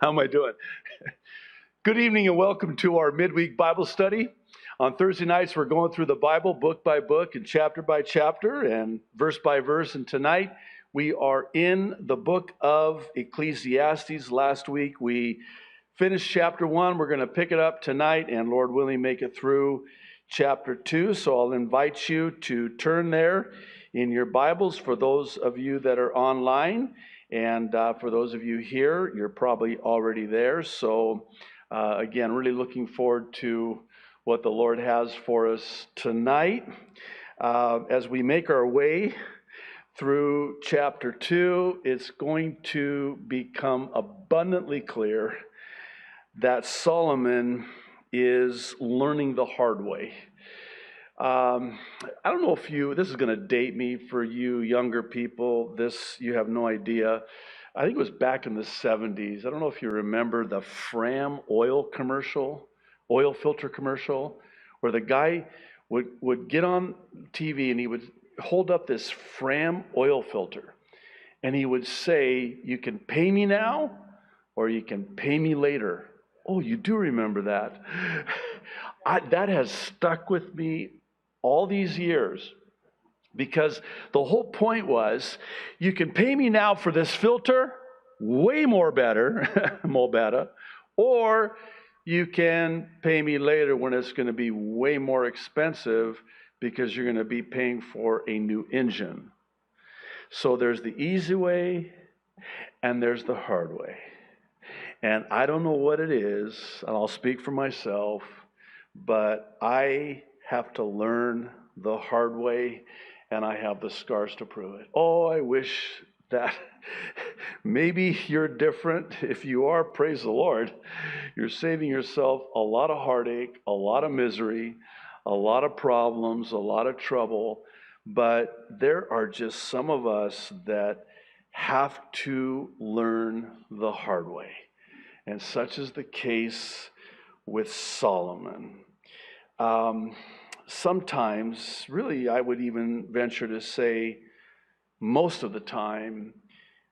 How am I doing? Good evening and welcome to our midweek Bible study. On Thursday nights, we're going through the Bible book by book and chapter by chapter and verse by verse. And tonight, we are in the book of Ecclesiastes. Last week, we finished chapter 1. We're going to pick it up tonight and, Lord willing, make it through chapter 2. So I'll invite you to turn there in your Bibles for those of you that are online. And for those of you here, you're probably already there. So again, really looking forward to what the Lord has for us tonight. As we make our way through chapter 2, it's going to become abundantly clear that Solomon is learning the hard way. I don't know if this is going to date me for you younger people. You have no idea. I think it was back in the 70s. I don't know if you remember the Fram oil filter commercial, where the guy would get on TV and he would hold up this Fram oil filter and he would say, "You can pay me now or you can pay me later." Oh, you do remember that. That has stuck with me all these years, because the whole point was, you can pay me now for this filter, way more better, or you can pay me later when it's going to be way more expensive because you're going to be paying for a new engine. So there's the easy way and there's the hard way. And I don't know what it is, and I'll speak for myself, but I have to learn the hard way, and I have the scars to prove it. Oh, I wish that maybe you're different. If you are, praise the Lord. You're saving yourself a lot of heartache, a lot of misery, a lot of problems, a lot of trouble. But there are just some of us that have to learn the hard way. And such is the case with Solomon. Sometimes, really, I would even venture to say most of the time,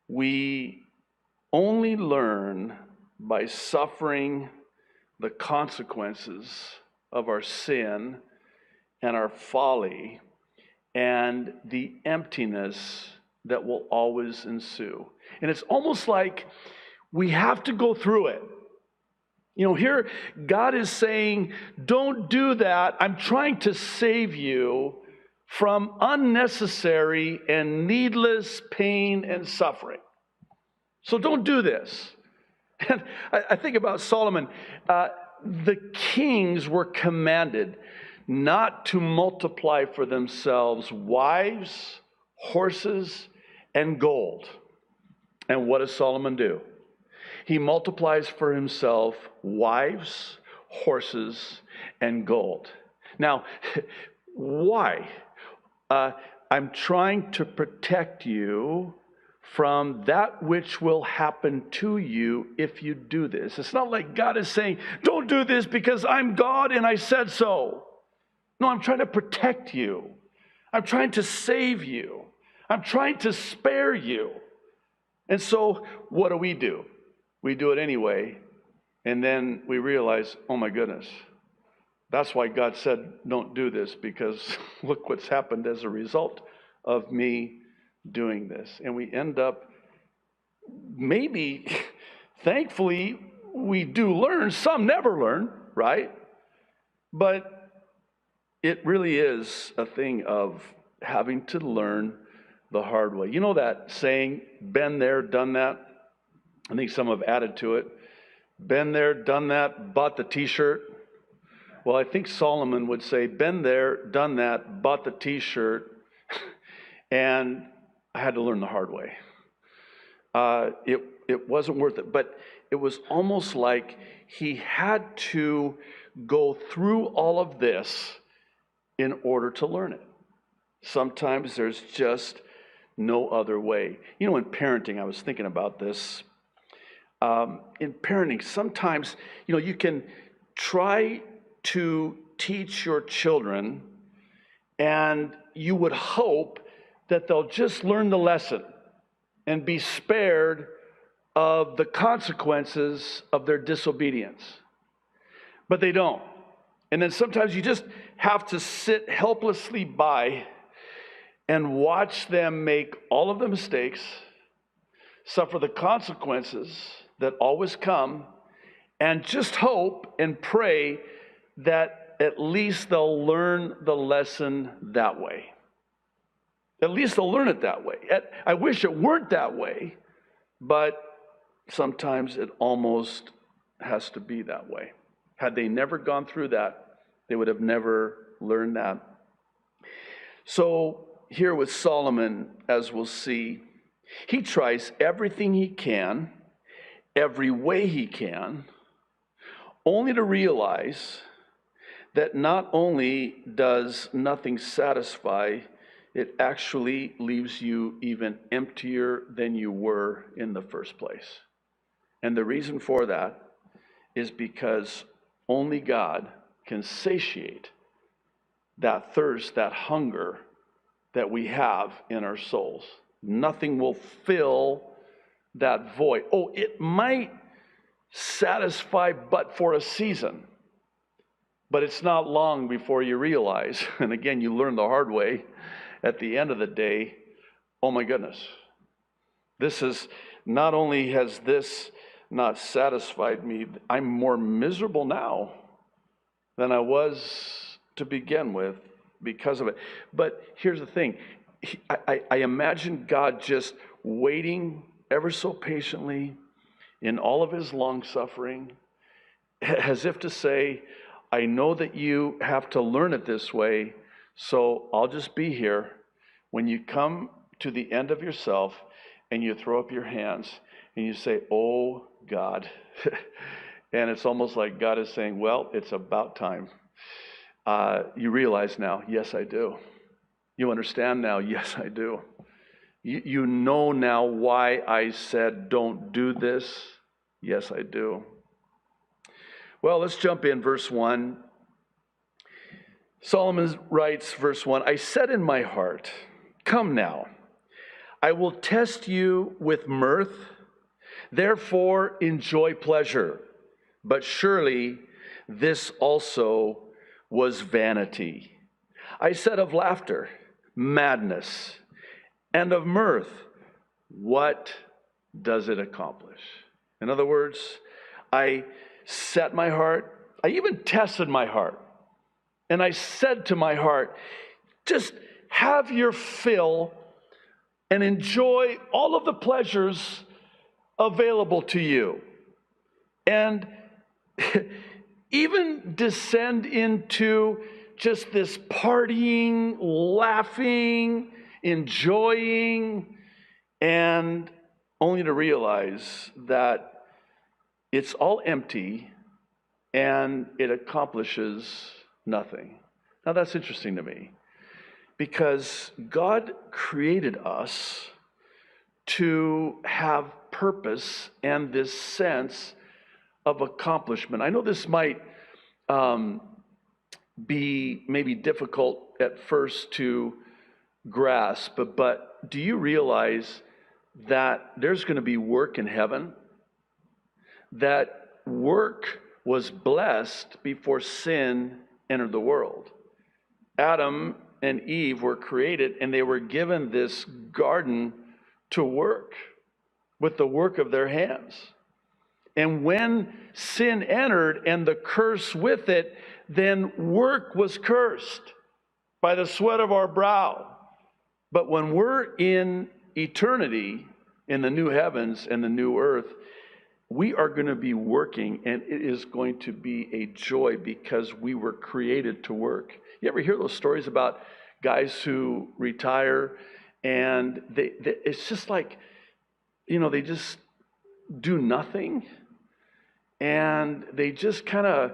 we only learn by suffering the consequences of our sin and our folly and the emptiness that will always ensue. And it's almost like we have to go through it. Here God is saying, don't do that. I'm trying to save you from unnecessary and needless pain and suffering. So don't do this. And I think about Solomon. The kings were commanded not to multiply for themselves wives, horses, and gold. And what does Solomon do? He multiplies for himself wives, horses, and gold. Now, why? I'm trying to protect you from that which will happen to you if you do this. It's not like God is saying, don't do this because I'm God and I said so. No, I'm trying to protect you. I'm trying to save you. I'm trying to spare you. And so what do? We do it anyway, and then we realize, oh my goodness, that's why God said don't do this, because look what's happened as a result of me doing this. And we end up, maybe, thankfully, we do learn. Some never learn, right? But it really is a thing of having to learn the hard way. You know that saying, been there, done that? I think some have added to it. Been there, done that, bought the t-shirt. Well, I think Solomon would say, been there, done that, bought the t-shirt, and I had to learn the hard way. It wasn't worth it, but it was almost like he had to go through all of this in order to learn it. Sometimes there's just no other way. In parenting, I was thinking about this. In parenting, sometimes, you can try to teach your children, and you would hope that they'll just learn the lesson and be spared of the consequences of their disobedience. But they don't. And then sometimes you just have to sit helplessly by and watch them make all of the mistakes, suffer the consequences that always come, and just hope and pray that at least they'll learn the lesson that way. At least they'll learn it that way. I wish it weren't that way, but sometimes it almost has to be that way. Had they never gone through that, they would have never learned that. So here with Solomon, as we'll see, he tries everything he can, every way he can, only to realize that not only does nothing satisfy, it actually leaves you even emptier than you were in the first place. And the reason for that is because only God can satiate that thirst, that hunger that we have in our souls. Nothing will fill that void. Oh, it might satisfy but for a season, but it's not long before you realize, and again, you learn the hard way, at the end of the day, oh my goodness, this is, not only has this not satisfied me, I'm more miserable now than I was to begin with because of it. But here's the thing, I imagine God just waiting ever so patiently in all of his long suffering, as if to say, I know that you have to learn it this way, so I'll just be here. When you come to the end of yourself and you throw up your hands and you say, oh God, and it's almost like God is saying, well, it's about time. You realize now, yes, I do. You understand now, yes, I do. You know now why I said don't do this. Yes, I do. Well, let's jump in, verse 1. Solomon writes, verse 1, I said in my heart, come now, I will test you with mirth, therefore enjoy pleasure. But surely this also was vanity. I said of laughter, madness, and of mirth, what does it accomplish? In other words, I set my heart, I even tested my heart, and I said to my heart, just have your fill and enjoy all of the pleasures available to you. And even descend into just this partying, laughing, enjoying, and only to realize that it's all empty and it accomplishes nothing. Now that's interesting to me, because God created us to have purpose and this sense of accomplishment. I know this might be maybe difficult at first to grasp, but do you realize that there's going to be work in heaven? That work was blessed before sin entered the world. Adam and Eve were created, and they were given this garden to work with the work of their hands. And when sin entered and the curse with it, then work was cursed by the sweat of our brow. But when we're in eternity, in the new heavens and the new earth, we are going to be working, and it is going to be a joy because we were created to work. You ever hear those stories about guys who retire and it's just like, they just do nothing, and they just kind of,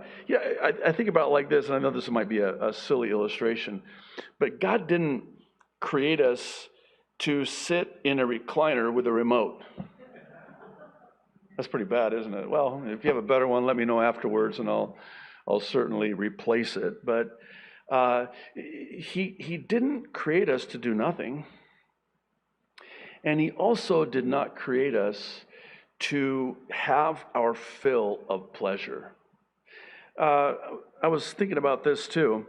I think about it like this, and I know this might be a silly illustration, but God didn't create us to sit in a recliner with a remote. That's pretty bad, isn't it? Well, if you have a better one, let me know afterwards, and I'll certainly replace it. But he didn't create us to do nothing, and he also did not create us to have our fill of pleasure. I was thinking about this too.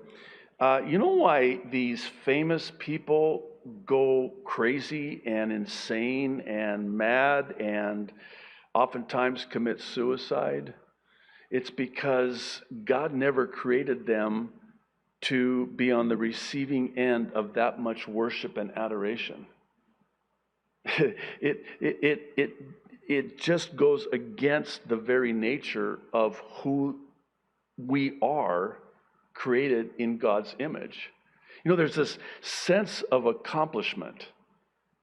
You know why these famous people go crazy and insane and mad and oftentimes commit suicide? It's because God never created them to be on the receiving end of that much worship and adoration. It just goes against the very nature of who we are, created in God's image. You know, there's this sense of accomplishment.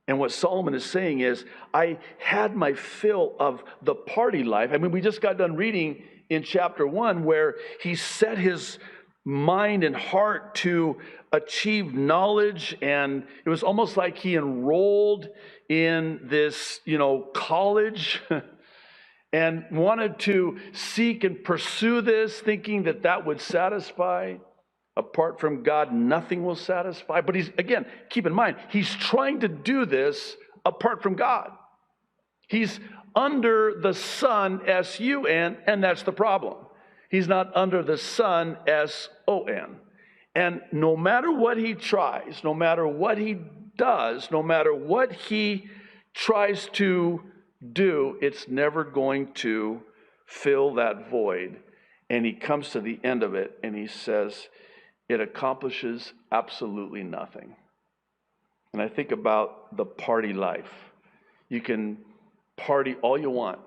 And what Solomon is saying is, I had my fill of the party life. I mean, we just got done reading in chapter 1 where he set his mind and heart to achieve knowledge, and it was almost like he enrolled in this, college and wanted to seek and pursue this, thinking that that would satisfy. Apart from God, nothing will satisfy. But again, keep in mind, he's trying to do this apart from God. He's under the sun, S-U-N, and that's the problem. He's not under the sun, S-O-N. And no matter what he tries, no matter what he does, no matter what he tries to do, it's never going to fill that void. And he comes to the end of it and he says, it accomplishes absolutely nothing. And I think about the party life. You can party all you want,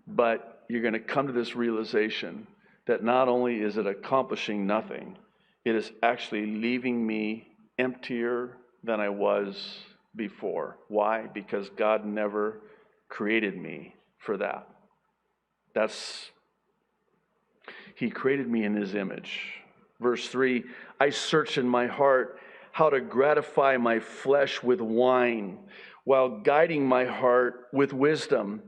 but you're going to come to this realization that not only is it accomplishing nothing, it is actually leaving me emptier than I was before. Why? Because God never created me for that. He created me in his image. Verse 3, I search in my heart how to gratify my flesh with wine, while guiding my heart with wisdom,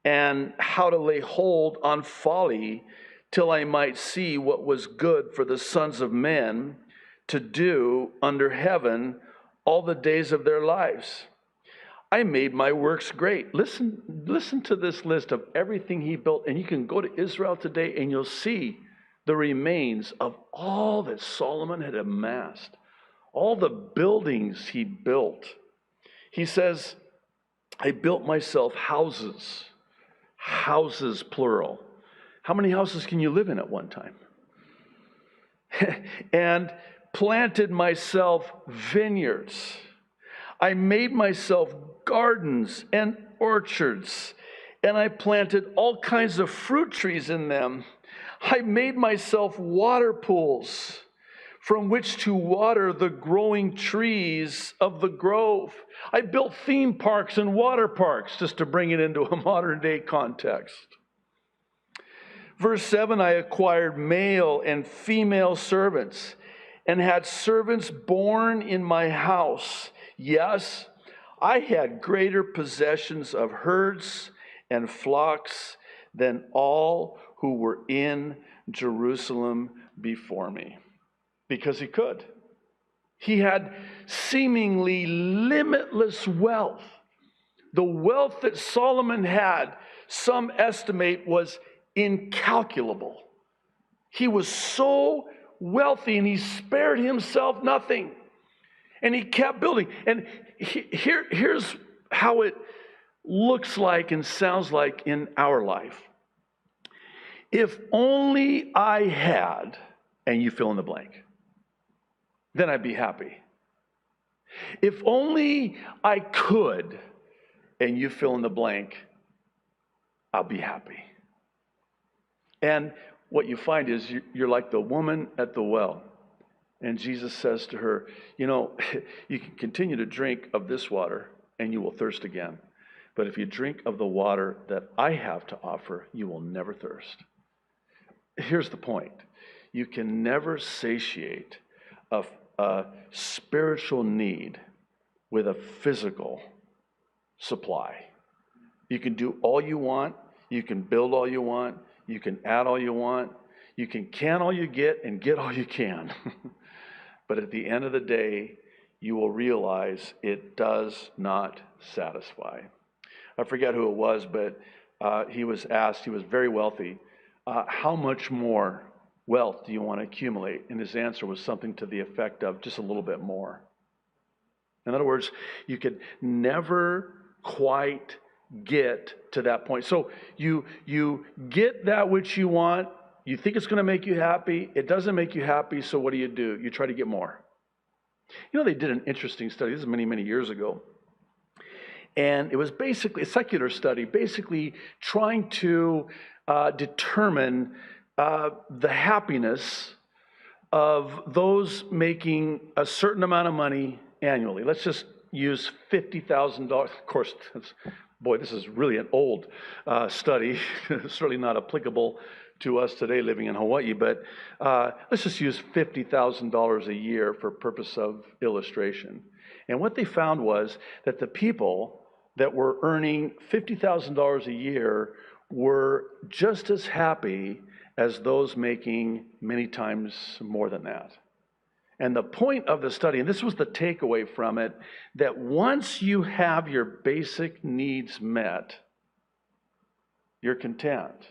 and how to lay hold on folly, till I might see what was good for the sons of men to do under heaven all the days of their lives. I made my works great. Listen to this list of everything he built, and you can go to Israel today and you'll see the remains of all that Solomon had amassed, all the buildings he built. He says, I built myself houses plural. How many houses can you live in at one time? And planted myself vineyards. I made myself gardens and orchards, and I planted all kinds of fruit trees in them. I made myself water pools from which to water the growing trees of the grove. I built theme parks and water parks, just to bring it into a modern day context. Verse 7, I acquired male and female servants and had servants born in my house. Yes, I had greater possessions of herds and flocks than all who were in Jerusalem before me. Because he could. He had seemingly limitless wealth. The wealth that Solomon had, some estimate, was incalculable. He was so wealthy and he spared himself nothing. And he kept building. And here's how it looks like and sounds like in our life. If only I had, and you fill in the blank, then I'd be happy. If only I could, and you fill in the blank, I'll be happy. And what you find is you're like the woman at the well. And Jesus says to her, you can continue to drink of this water and you will thirst again. But if you drink of the water that I have to offer, you will never thirst. Here's the point. You can never satiate a spiritual need with a physical supply. You can do all you want. You can build all you want. You can add all you want. You can all you get and get all you can. But at the end of the day, you will realize it does not satisfy. I forget who it was, but he was asked, he was very wealthy, how much more wealth do you want to accumulate? And his answer was something to the effect of just a little bit more. In other words, you could never quite get to that point. So you get that which you want. You think it's going to make you happy. It doesn't make you happy, so what do? You try to get more. You know, they did an interesting study. This is many, many years ago. And it was basically a secular study, basically trying to determine the happiness of those making a certain amount of money annually. Let's just use $50,000. Of course, this is really an old study. It's certainly not applicable to us today living in Hawaii, but let's just use $50,000 a year for purpose of illustration. And what they found was that the people that were earning $50,000 a year were just as happy as those making many times more than that. And the point of the study, and this was the takeaway from it, that once you have your basic needs met, you're content.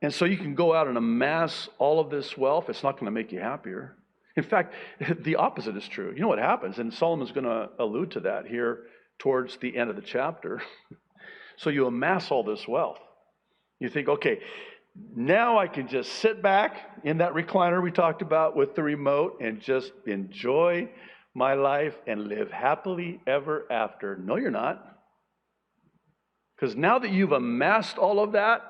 And so you can go out and amass all of this wealth. It's not going to make you happier. In fact, the opposite is true. You know what happens? And Solomon's going to allude to that here towards the end of the chapter. So you amass all this wealth. You think, okay, now I can just sit back in that recliner we talked about with the remote and just enjoy my life and live happily ever after. No, you're not. Because now that you've amassed all of that,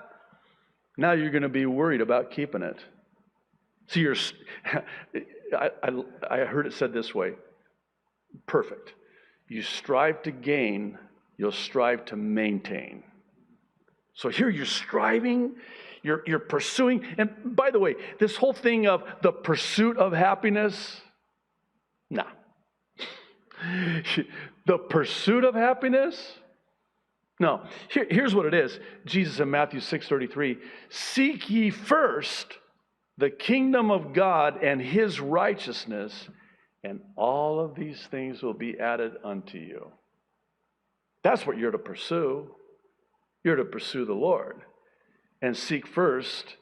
now you're going to be worried about keeping it. So I heard it said this way. Perfect. You strive to gain, you'll strive to maintain. So here you're striving, you're pursuing. And by the way, this whole thing of the pursuit of happiness, nah. The pursuit of happiness? No. Here's what it is. Jesus in Matthew 6:33, seek ye first the kingdom of God and his righteousness, and all of these things will be added unto you. That's what you're to pursue. You're to pursue the Lord and seek first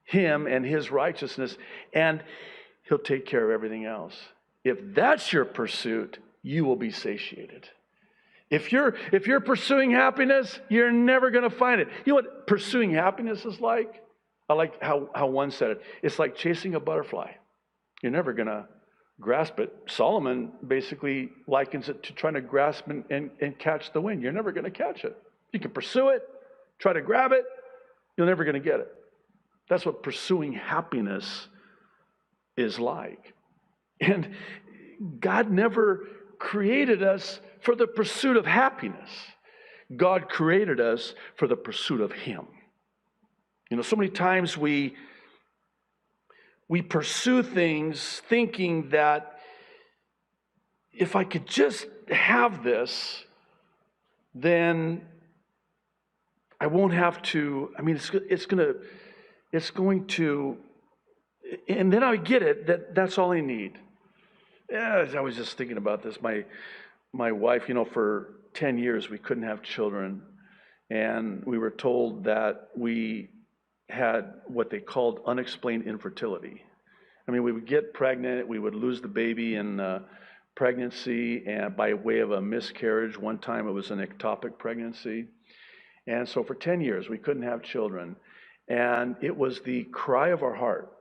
him and his righteousness, and he'll take care of everything else. If that's your pursuit, you will be satiated. If you're pursuing happiness, you're never going to find it. You know what pursuing happiness is like? I like how one said it. It's like chasing a butterfly. You're never going to grasp it. Solomon basically likens it to trying to grasp and catch the wind. You're never going to catch it. You can pursue it, try to grab it, you're never going to get it. That's what pursuing happiness is like. And God never created us for the pursuit of happiness. God created us for the pursuit of him. You know, so many times we pursue things thinking that if I could just have this, then I won't have to, it's going to, and then I get it, that's all I need. Yeah, I was just thinking about this. My wife, for 10 years we couldn't have children, and we were told that we had what they called unexplained infertility. We would get pregnant, we would lose the baby in pregnancy and by way of a miscarriage. One time it was an ectopic pregnancy. And so for 10 years, we couldn't have children. And it was the cry of our heart.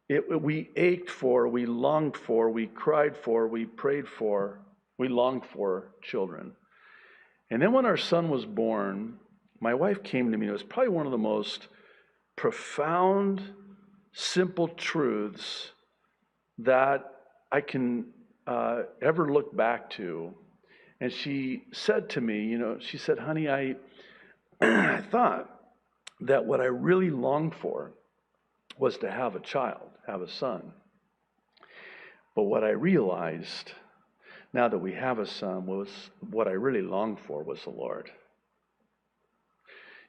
We ached for, we longed for, we cried for, we prayed for, we longed for children. And then when our son was born, my wife came to me. It was probably one of the most profound, simple truths that I can ever look back to. And she said to me, she said, honey, I thought that what I really longed for was to have a child, have a son. But what I realized now that we have a son was what I really longed for was the Lord.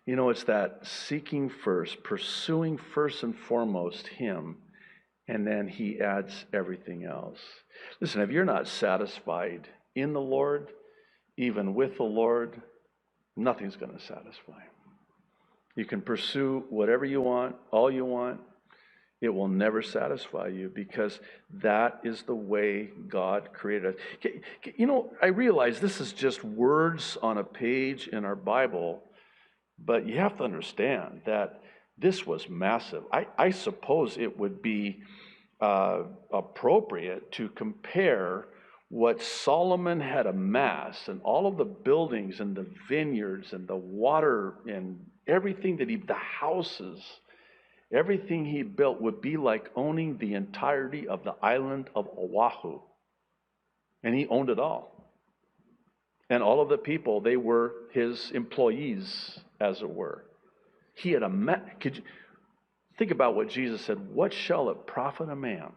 It's that seeking first, pursuing first and foremost him, and then he adds everything else. Listen, if you're not satisfied in the Lord, even with the Lord, nothing's going to satisfy. You can pursue whatever you want, all you want. It will never satisfy you because that is the way God created us. You know, I realize this is just words on a page in our Bible, but you have to understand that this was massive. I suppose it would be appropriate to compare what Solomon had amassed and all of the buildings and the vineyards and the water and everything that the houses, everything he built would be like owning the entirety of the island of Oahu. And he owned it all. And all of the people, they were his employees, as it were. He had could you think about what Jesus said, what shall it profit a man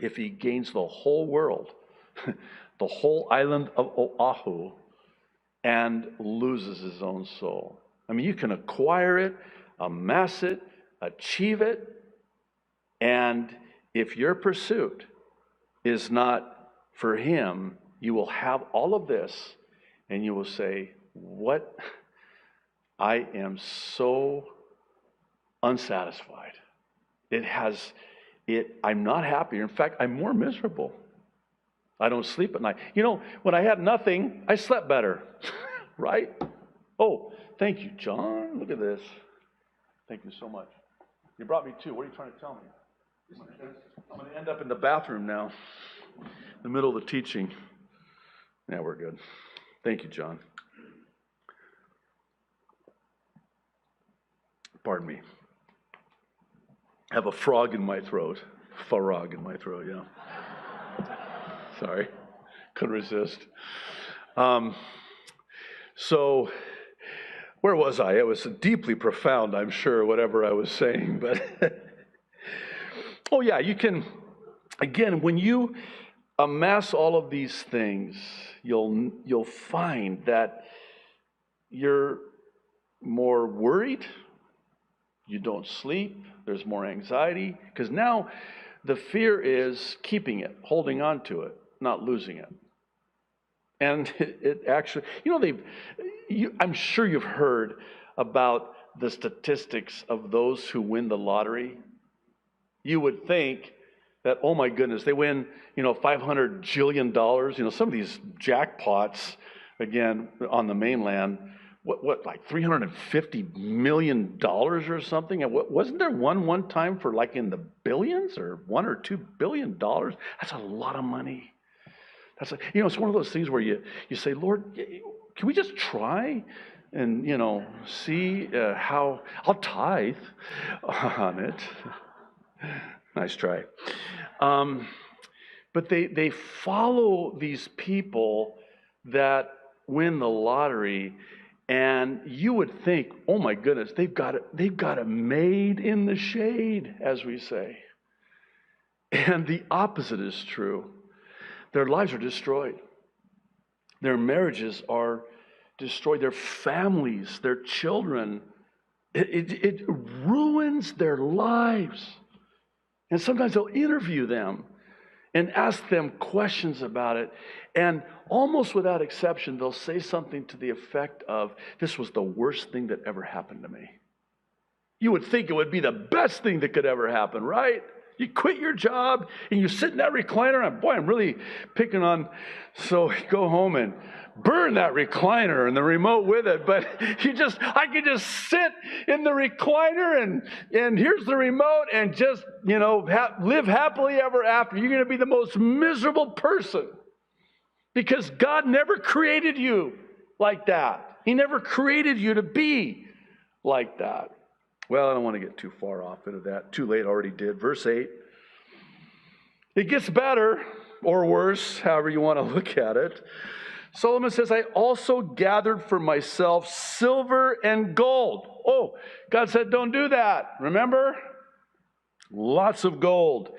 if he gains the whole world, the whole island of Oahu, and loses his own soul? I mean, you can acquire it, amass it, achieve it, and if your pursuit is not for him, you will have all of this, and you will say, what? I am so unsatisfied. I'm not happier. In fact, I'm more miserable. I don't sleep at night. You know, when I had nothing, I slept better, right? Oh, thank you, John. Look at this. Thank you so much. You brought me two. What are you trying to tell me? I'm going to end up in the bathroom now, in the middle of the teaching. Yeah, we're good. Thank you, John. Pardon me. I have a frog in my throat. Farag in my throat, yeah. Sorry. Couldn't resist. So, where was I? It was deeply profound, I'm sure, whatever I was saying. But, oh yeah, you can, again, when you amass all of these things, you'll find that you're more worried. You don't sleep. There's more anxiety. Because now the fear is keeping it, holding on to it, not losing it. And it actually, I'm sure you've heard about the statistics of those who win the lottery. You would think that, oh my goodness, they win, $500 jillion. Some of these jackpots, again, on the mainland, what like $350 million or something? And wasn't there one time for like in the billions or $1 or $2 billion? That's a lot of money. It's one of those things where you say, Lord, can we just try and, see how I'll tithe on it. Nice try. But they follow these people that win the lottery, and you would think, oh my goodness, they've got it made in the shade, as we say. And the opposite is true. Their lives are destroyed. Their marriages are destroyed. Their families, their children, it ruins their lives. And sometimes they'll interview them and ask them questions about it. And almost without exception, they'll say something to the effect of, this was the worst thing that ever happened to me. You would think it would be the best thing that could ever happen, right? You quit your job and you sit in that recliner, and boy, I'm really picking on, so go home and burn that recliner and the remote with it. But I could just sit in the recliner and here's the remote and just, live happily ever after. You're going to be the most miserable person because God never created you like that. He never created you to be like that. Well, I don't want to get too far off into that. Too late, already did. Verse 8. It gets better or worse, however you want to look at it. Solomon says, I also gathered for myself silver and gold. Oh, God said, don't do that. Remember? Lots of gold.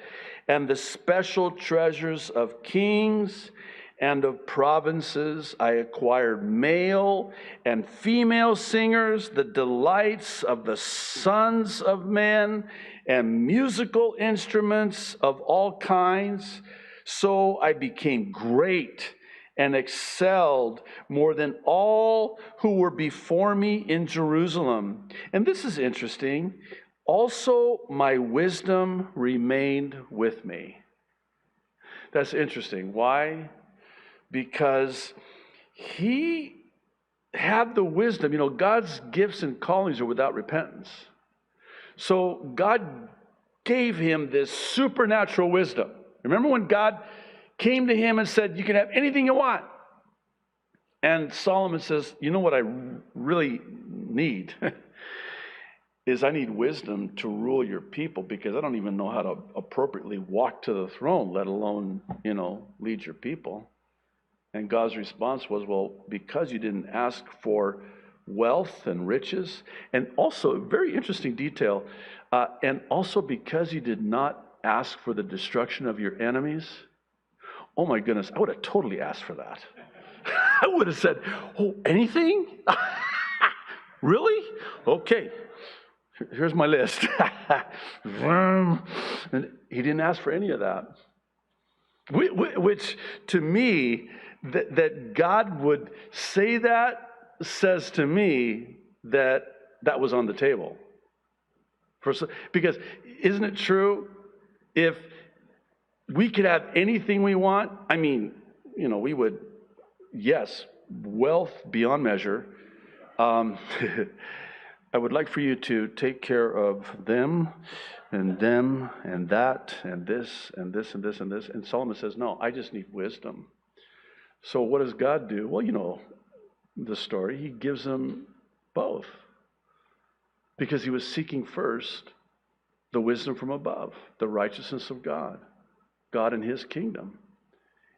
And the special treasures of kings and of provinces. I acquired male and female singers, the delights of the sons of men, and musical instruments of all kinds. So I became great and excelled more than all who were before me in Jerusalem. And this is interesting. Also, my wisdom remained with me. That's interesting. Why? Because he had the wisdom. You know, God's gifts and callings are without repentance. So God gave him this supernatural wisdom. Remember when God came to him and said, you can have anything you want? And Solomon says, you know what I really need? Is I need wisdom to rule your people, because I don't even know how to appropriately walk to the throne, let alone, lead your people. And God's response was, well, because you didn't ask for wealth and riches, and also, very interesting detail, and also because you did not ask for the destruction of your enemies. Oh my goodness, I would have totally asked for that. I would have said, oh, anything? Really? Okay. Here's my list. And he didn't ask for any of that. Which to me, that God would say that says to me that was on the table. Because isn't it true? If we could have anything we want, I mean, we would, yes, wealth beyond measure. I would like for you to take care of them and that and this and this and this and this. And Solomon says, no, I just need wisdom. So what does God do? Well, you know the story. He gives them both, because he was seeking first the wisdom from above, the righteousness of God and his kingdom.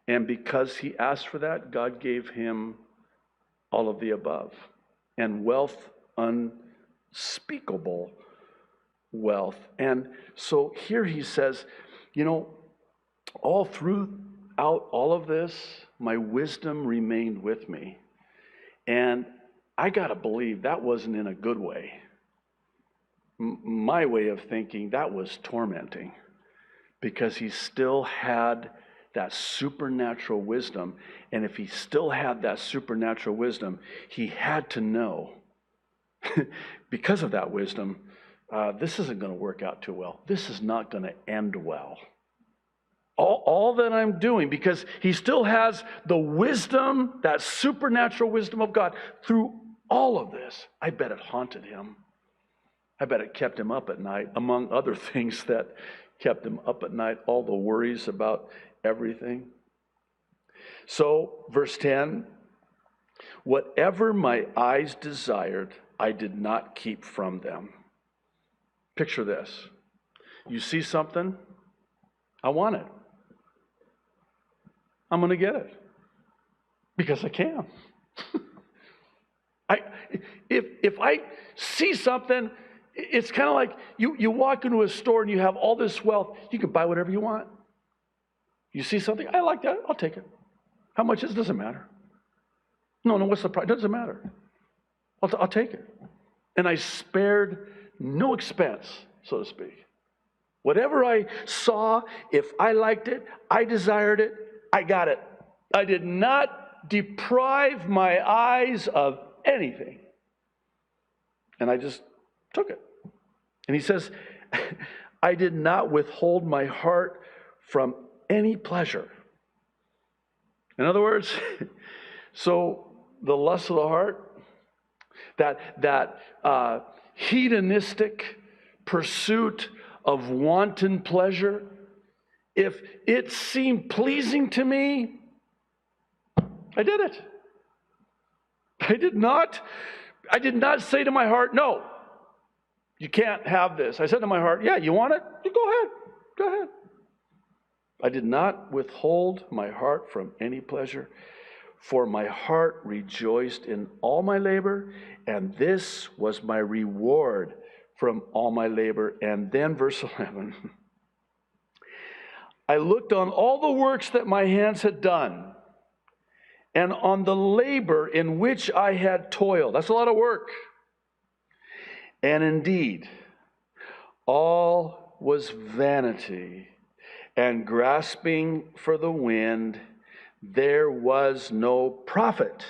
And because he asked for that, God gave him all of the above. And wealth, unspeakable wealth. And so here he says, all throughout all of this, my wisdom remained with me. And I got to believe that wasn't in a good way. My way of thinking, that was tormenting, because he still had that supernatural wisdom. And if he still had that supernatural wisdom, he had to know, because of that wisdom, this isn't going to work out too well. This is not going to end well. All that I'm doing, because he still has the wisdom, that supernatural wisdom of God through all of this. I bet it haunted him. I bet it kept him up at night, among other things that kept him up at night, all the worries about everything. So, verse 10, whatever my eyes desired, I did not keep from them. Picture this. You see something? I want it. I'm going to get it, because I can. If I see something, it's kind of like you walk into a store and you have all this wealth. You can buy whatever you want. You see something, I like that, I'll take it. How much is it? Doesn't matter. No, what's the price? Doesn't matter. I'll take it. And I spared no expense, so to speak. Whatever I saw, if I liked it, I desired it, I got it. I did not deprive my eyes of anything. And I just took it. And he says, I did not withhold my heart from any pleasure. In other words, so the lust of the heart, that hedonistic pursuit of wanton pleasure, if it seemed pleasing to me, I did it. I did not say to my heart, no, you can't have this. I said to my heart, yeah, you want it? Go ahead. I did not withhold my heart from any pleasure, for my heart rejoiced in all my labor, and this was my reward from all my labor. And then verse 11, I looked on all the works that my hands had done, and on the labor in which I had toiled. That's a lot of work. And indeed, all was vanity and grasping for the wind. there was no prophet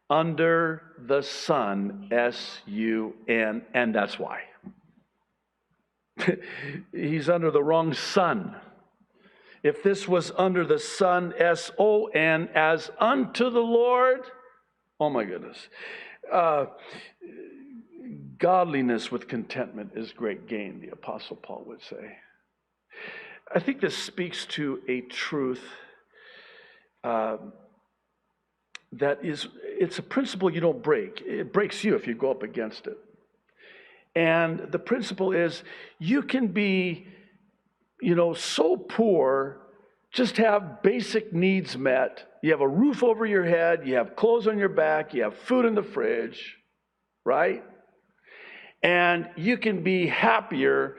under the sun, S-U-N, and that's why. He's under the wrong sun. If this was under the sun, S-O-N, as unto the Lord, oh my goodness. Godliness with contentment is great gain, the Apostle Paul would say. I think this speaks to a truth it's a principle you don't break. It breaks you if you go up against it. And the principle is you can be, so poor, just have basic needs met. You have a roof over your head, you have clothes on your back, you have food in the fridge, right? And you can be happier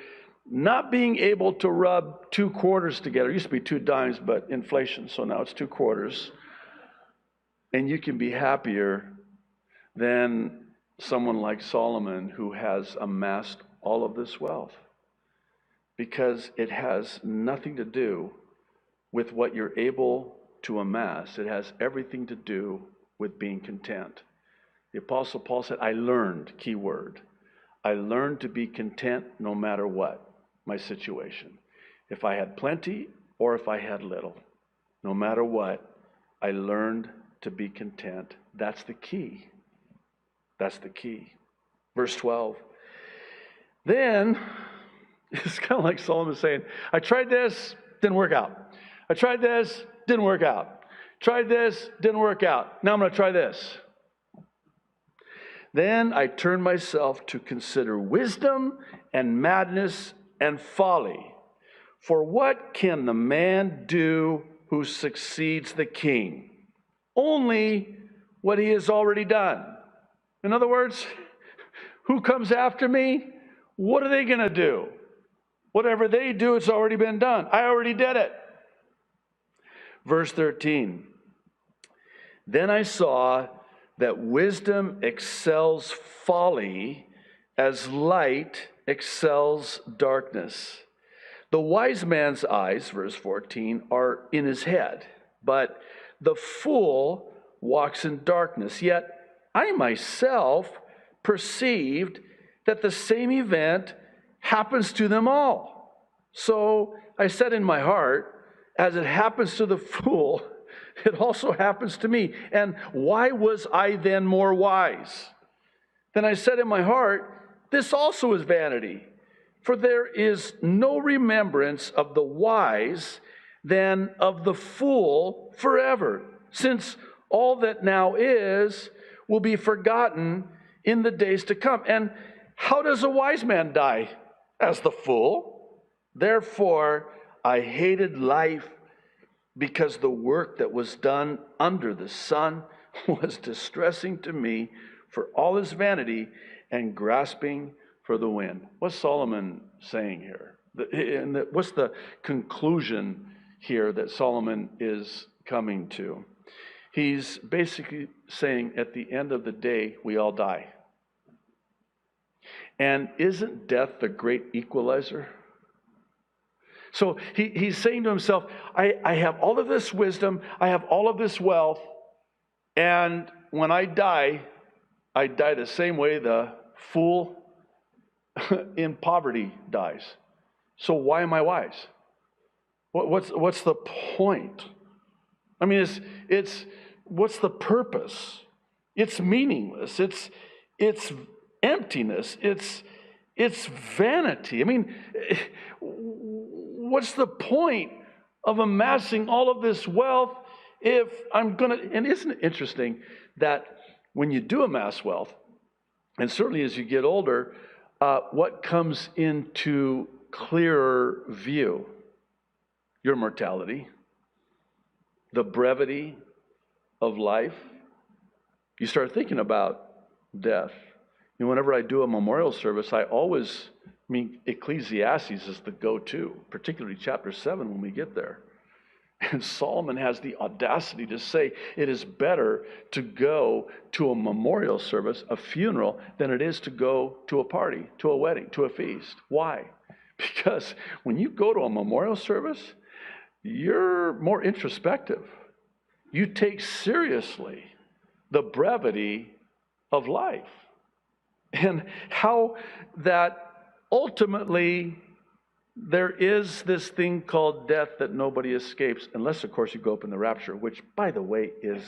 not being able to rub 2 quarters together. It used to be 2 dimes, but inflation, so now it's 2 quarters. And you can be happier than someone like Solomon who has amassed all of this wealth. Because it has nothing to do with what you're able to amass. It has everything to do with being content. The Apostle Paul said, I learned, key word, I learned to be content no matter what my situation. If I had plenty or if I had little, no matter what, I learned to be content. That's the key. That's the key. Verse 12. Then, it's kind of like Solomon saying, I tried this, didn't work out. I tried this, didn't work out. Tried this, didn't work out. Now I'm going to try this. Then I turned myself to consider wisdom and madness and folly. For what can the man do who succeeds the king? Only what he has already done. In other words, who comes after me? What are they going to do? Whatever they do, it's already been done. I already did it. Verse 13. Then I saw that wisdom excels folly as light excels darkness. The wise man's eyes, verse 14, are in his head, but the fool walks in darkness. Yet I myself perceived that the same event happens to them all. So I said in my heart, as it happens to the fool, it also happens to me. And why was I then more wise? Then I said in my heart, this also is vanity. For there is no remembrance of the wise than of the fool forever, since all that now is will be forgotten in the days to come. And how does a wise man die? As the fool. Therefore, I hated life because the work that was done under the sun was distressing to me for all his vanity and grasping for the wind. What's Solomon saying here? What's the conclusion here that Solomon is coming to? He's basically saying at the end of the day, we all die. And isn't death the great equalizer? So he's saying to himself, I have all of this wisdom, I have all of this wealth, and when I die the same way the fool in poverty dies. So why am I wise? What's the point? I mean, it's what's the purpose? It's meaningless. It's emptiness. It's vanity. I mean, what's the point of amassing all of this wealth if I'm going to... And isn't it interesting that when you do amass wealth, and certainly as you get older, what comes into clearer view? Your mortality, the brevity of life. You start thinking about death. Whenever I do a memorial service, Ecclesiastes is the go-to, particularly chapter 7 when we get there. And Solomon has the audacity to say it is better to go to a memorial service, a funeral, than it is to go to a party, to a wedding, to a feast. Why? Because when you go to a memorial service, you're more introspective. you take seriously the brevity of life and how that ultimately there is this thing called death that nobody escapes, unless, of course, you go up in the rapture, which, by the way, is,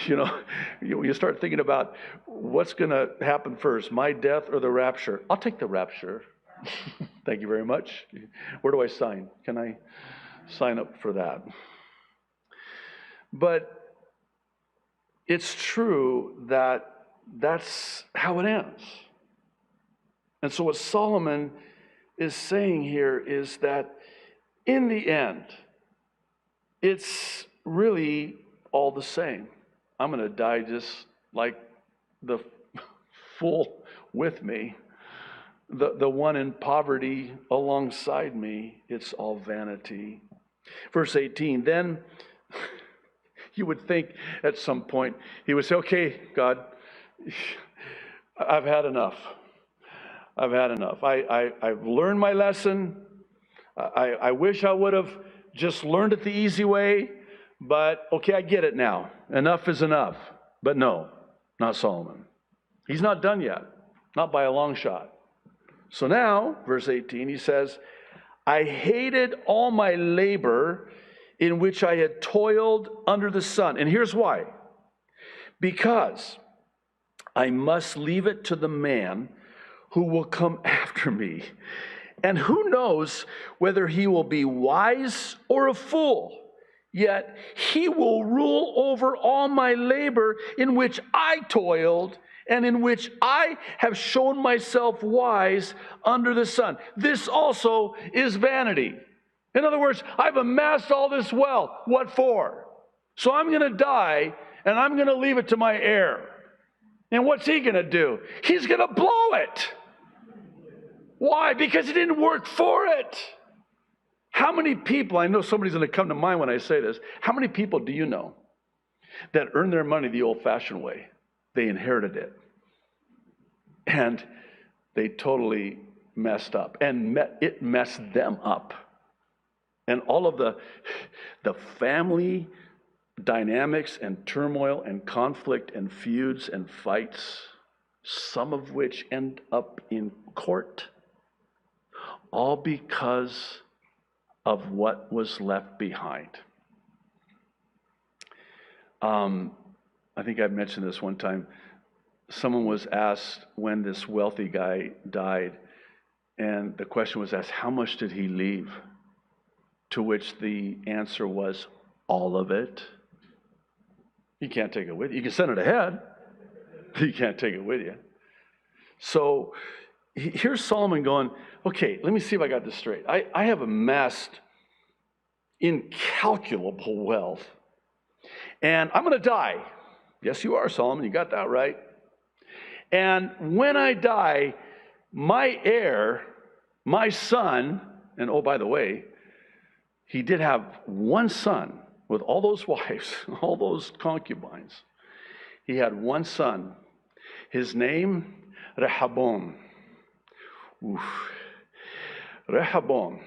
you start thinking about what's going to happen first, my death or the rapture. I'll take the rapture. Thank you very much. Where do I sign? Can I sign up for that? But it's true that that's how it ends. And so what Solomon is saying here is that in the end, it's really all the same. I'm going to die just like the fool with me, the one in poverty alongside me. It's all vanity. Verse 18, then you would think at some point he would say, okay, God, I've had enough. I've had enough. I've learned my lesson. I wish I would have just learned it the easy way, but okay, I get it now. Enough is enough. But no, not Solomon. He's not done yet, not by a long shot. So now, verse 18, he says, I hated all my labor in which I had toiled under the sun. And here's why. Because I must leave it to the man who will come after me. And who knows whether he will be wise or a fool. Yet he will rule over all my labor in which I toiled and in which I have shown myself wise under the sun. This also is vanity. In other words, I've amassed all this wealth. What for? So I'm going to die and I'm going to leave it to my heir. And what's he going to do? He's going to blow it. Why? Because he didn't work for it. How many people, I know somebody's going to come to mind when I say this, how many people do you know that earn their money the old-fashioned way? They inherited it. And they totally messed up. And it messed them up. And all of the family dynamics and turmoil and conflict and feuds and fights, some of which end up in court, all because of what was left behind. I think I mentioned this one time. Someone was asked when this wealthy guy died, and the question was asked, how much did he leave? To which the answer was, all of it. You can't take it with you. You can send it ahead. You can't take it with you. So here's Solomon going, okay, let me see if I got this straight. I have amassed incalculable wealth, and I'm going to die. Yes, you are, Solomon. You got that right. And when I die, my heir, my son, and oh, by the way, he did have one son with all those wives, all those concubines. He had one son. His name, Rehoboam. Rehoboam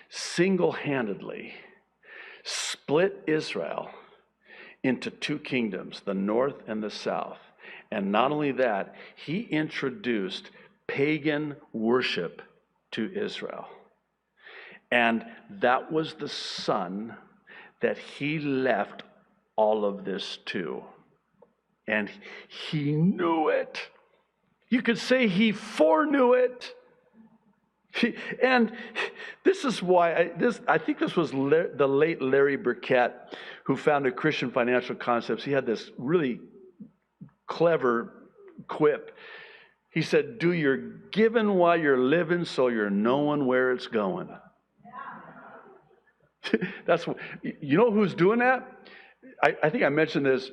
single-handedly split Israel into two kingdoms, the north and the south. And not only that, he introduced pagan worship to Israel. And that was the son that he left all of this to. And he knew it. You could say he foreknew it. And this is why, I think this was the late Larry Burkett, who founded Christian Financial Concepts. He had this really clever quip. He said, do your giving while you're living so you're knowing where it's going. That's what, you know who's doing that? I think I mentioned this.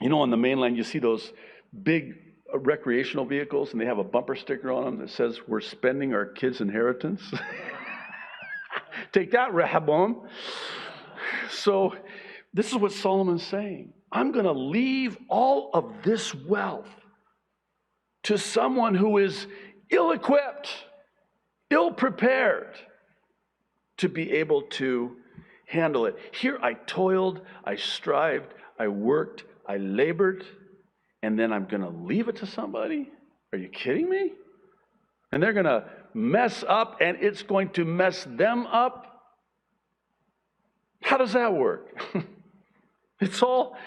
You know, on the mainland, you see those big recreational vehicles, and they have a bumper sticker on them that says, we're spending our kids' inheritance. Take that, Rehoboam. So this is what Solomon's saying. I'm going to leave all of this wealth to someone who is ill-equipped, ill-prepared to be able to handle it. Here I toiled, I strived, I worked, I labored, and then I'm going to leave it to somebody? Are you kidding me? And they're going to mess up, and it's going to mess them up? How does that work? It's all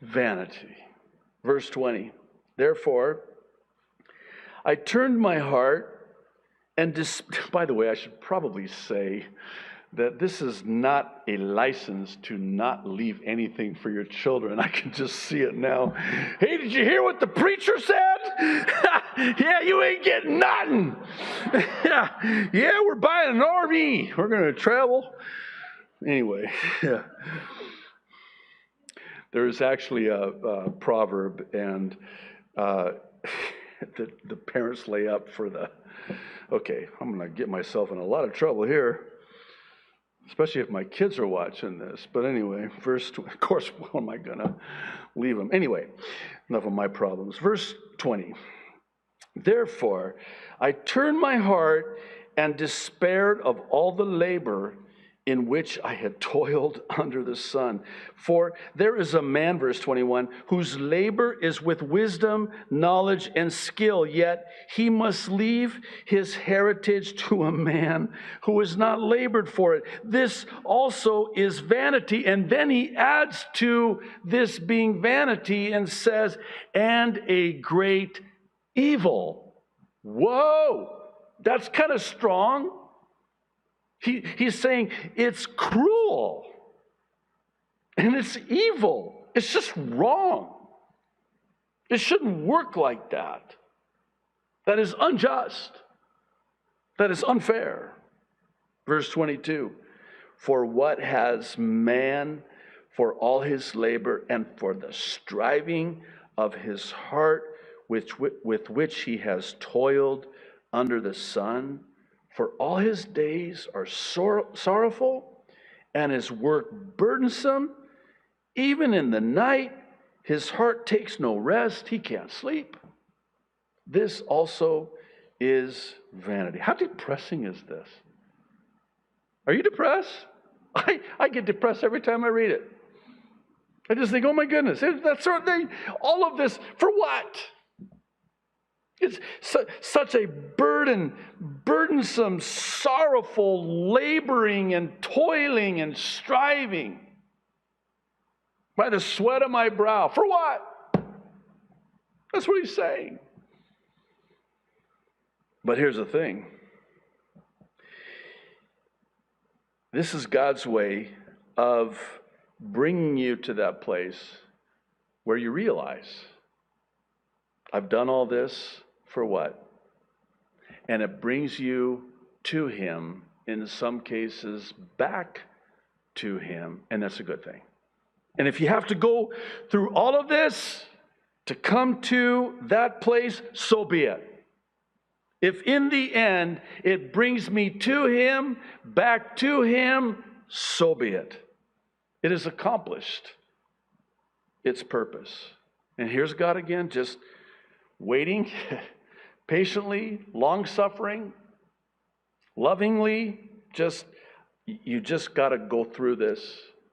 vanity. Verse 20. Therefore, I turned my heart and by the way, I should probably say that this is not a license to not leave anything for your children. I can just see it now. Hey, did you hear what the preacher said? Yeah, you ain't getting nothing. Yeah, we're buying an RV. We're going to travel. Anyway, yeah. There is actually a proverb, and the parents lay up for the, okay, I'm going to get myself in a lot of trouble here, especially if my kids are watching this. But anyway, of course, how am I going to leave them? Anyway, enough of my problems. Verse 20. Therefore, I turned my heart and despaired of all the labor in which I had toiled under the sun. For there is a man, verse 21, whose labor is with wisdom, knowledge, and skill, yet he must leave his heritage to a man who has not labored for it. This also is vanity. And then he adds to this being vanity and says, and a great evil. Whoa, that's kind of strong. He's saying it's cruel and it's evil. It's just wrong. It shouldn't work like that. That is unjust. That is unfair. Verse 22, for what has man for all his labor and for the striving of his heart with which he has toiled under the sun? For all his days are sorrowful, and his work burdensome. Even in the night, his heart takes no rest. He can't sleep. This also is vanity. How depressing is this? Are you depressed? I get depressed every time I read it. I just think, oh my goodness, that sort of thing. All of this, for what? It's such a burdensome, sorrowful, laboring and toiling and striving by the sweat of my brow. For what? That's what he's saying. But here's the thing. This is God's way of bringing you to that place where you realize, I've done all this. For what? And it brings you to him, in some cases back to him, and that's a good thing. And if you have to go through all of this to come to that place, so be it. If in the end it brings me to him, back to him, so be it. It has accomplished its purpose. And here's God again, just waiting patiently, long-suffering, lovingly. You just got to go through this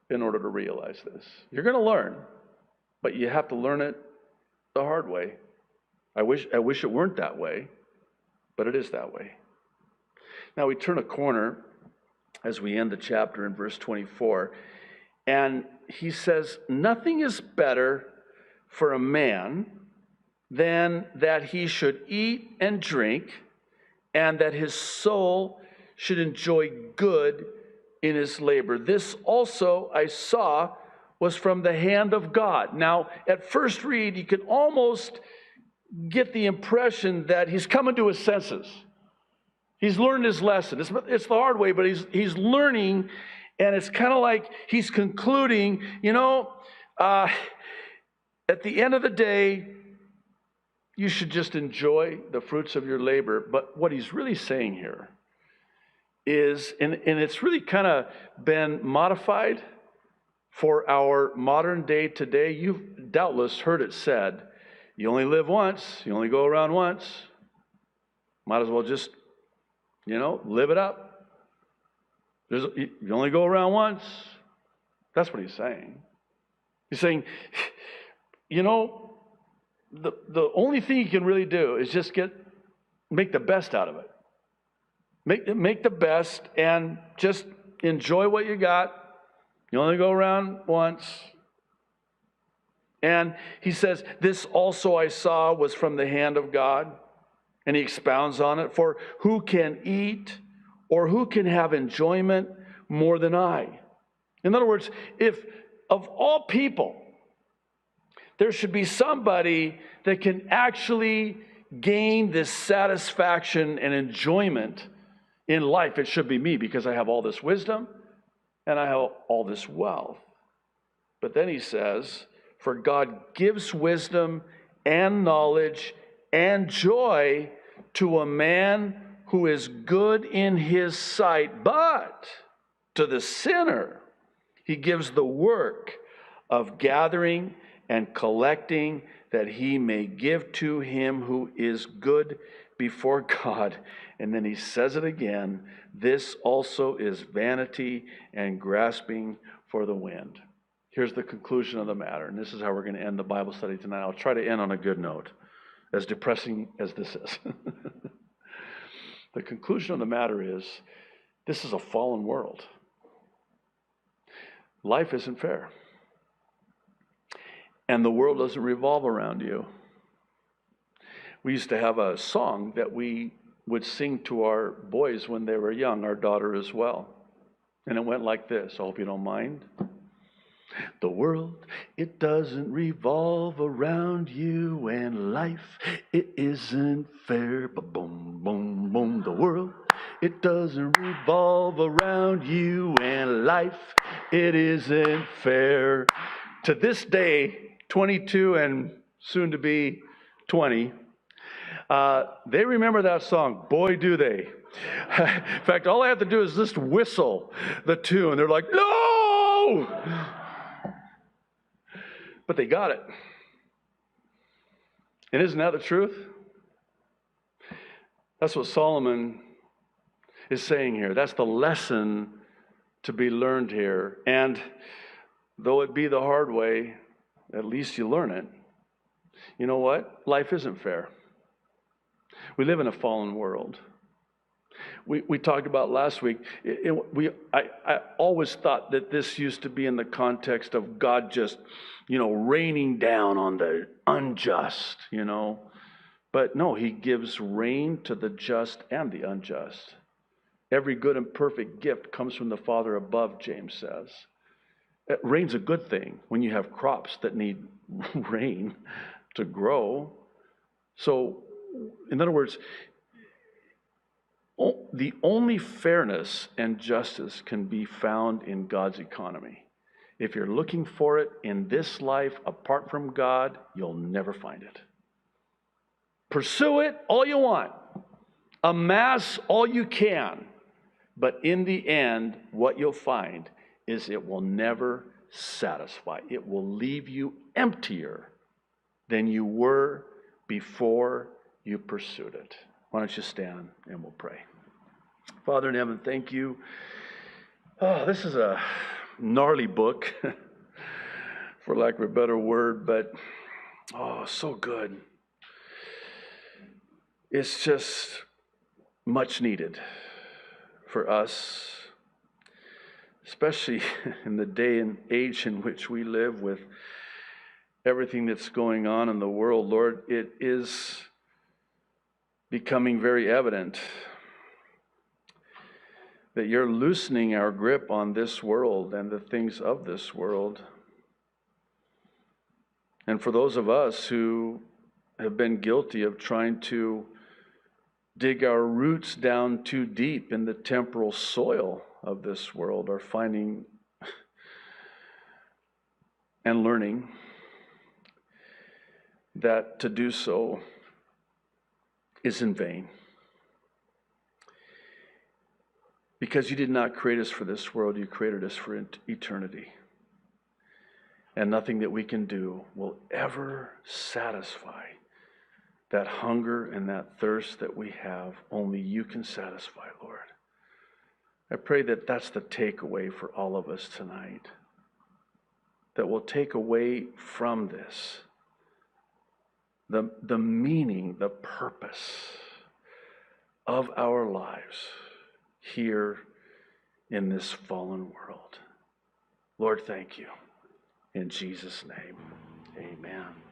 in order to realize this. You're going to learn, but you have to learn it the hard way. I wish it weren't that way, but it is that way. Now we turn a corner as we end the chapter in verse 24, and he says, nothing is better for a man than that he should eat and drink, and that his soul should enjoy good in his labor. This also I saw was from the hand of God. Now, at first read, you can almost get the impression that he's coming to his senses. He's learned his lesson. It's the hard way, but he's learning, and it's kind of like he's concluding, at the end of the day, you should just enjoy the fruits of your labor. But what he's really saying here is, and it's really kind of been modified for our modern day today. You've doubtless heard it said, you only live once, you only go around once. Might as well just, live it up. You only go around once. That's what he's saying. He's saying, you know, the only thing you can really do is just make the best out of it. Make the best and just enjoy what you got. You only go around once. And he says, this also I saw was from the hand of God. And he expounds on it. For who can eat or who can have enjoyment more than I? In other words, if of all people, there should be somebody that can actually gain this satisfaction and enjoyment in life, it should be me, because I have all this wisdom and I have all this wealth. But then he says, for God gives wisdom and knowledge and joy to a man who is good in his sight, but to the sinner he gives the work of gathering and collecting, that he may give to him who is good before God. And then he says it again, this also is vanity and grasping for the wind. Here's the conclusion of the matter, and this is how we're going to end the Bible study tonight. I'll try to end on a good note, as depressing as this is. The conclusion of the matter is, this is a fallen world. Life isn't fair. And the world doesn't revolve around you. We used to have a song that we would sing to our boys when they were young, our daughter as well. And it went like this. I hope you don't mind. The world, it doesn't revolve around you, and life, it isn't fair. Boom, boom, boom. The world, it doesn't revolve around you, and life, it isn't fair. To this day, 22 and soon to be 20, they remember that song. Boy, do they. In fact, all I have to do is just whistle the tune. They're like, no! But they got it. And isn't that the truth? That's what Solomon is saying here. That's the lesson to be learned here. And though it be the hard way, at least you learn it. You know what? Life isn't fair. We live in a fallen world. We talked about last week, I always thought that this used to be in the context of God just, raining down on the unjust, But no, he gives rain to the just and the unjust. Every good and perfect gift comes from the Father above, James says. Rain's a good thing when you have crops that need rain to grow. So, in other words, the only fairness and justice can be found in God's economy. If you're looking for it in this life apart from God, you'll never find it. Pursue it all you want. Amass all you can. But in the end, what you'll find is it will never satisfy. It will leave you emptier than you were before you pursued it. Why don't you stand and we'll pray. Father in heaven, thank you. Oh, this is a gnarly book, for lack of a better word, but so good. It's just much needed for us, especially in the day and age in which we live with everything that's going on in the world. Lord, it is becoming very evident that you're loosening our grip on this world and the things of this world. And for those of us who have been guilty of trying to dig our roots down too deep in the temporal soil of this world, are finding and learning that to do so is in vain. Because you did not create us for this world, you created us for eternity. And nothing that we can do will ever satisfy that hunger and that thirst that we have. Only you can satisfy, Lord. I pray that that's the takeaway for all of us tonight. That we'll take away from this the meaning, the purpose of our lives here in this fallen world. Lord, thank you. In Jesus' name, amen.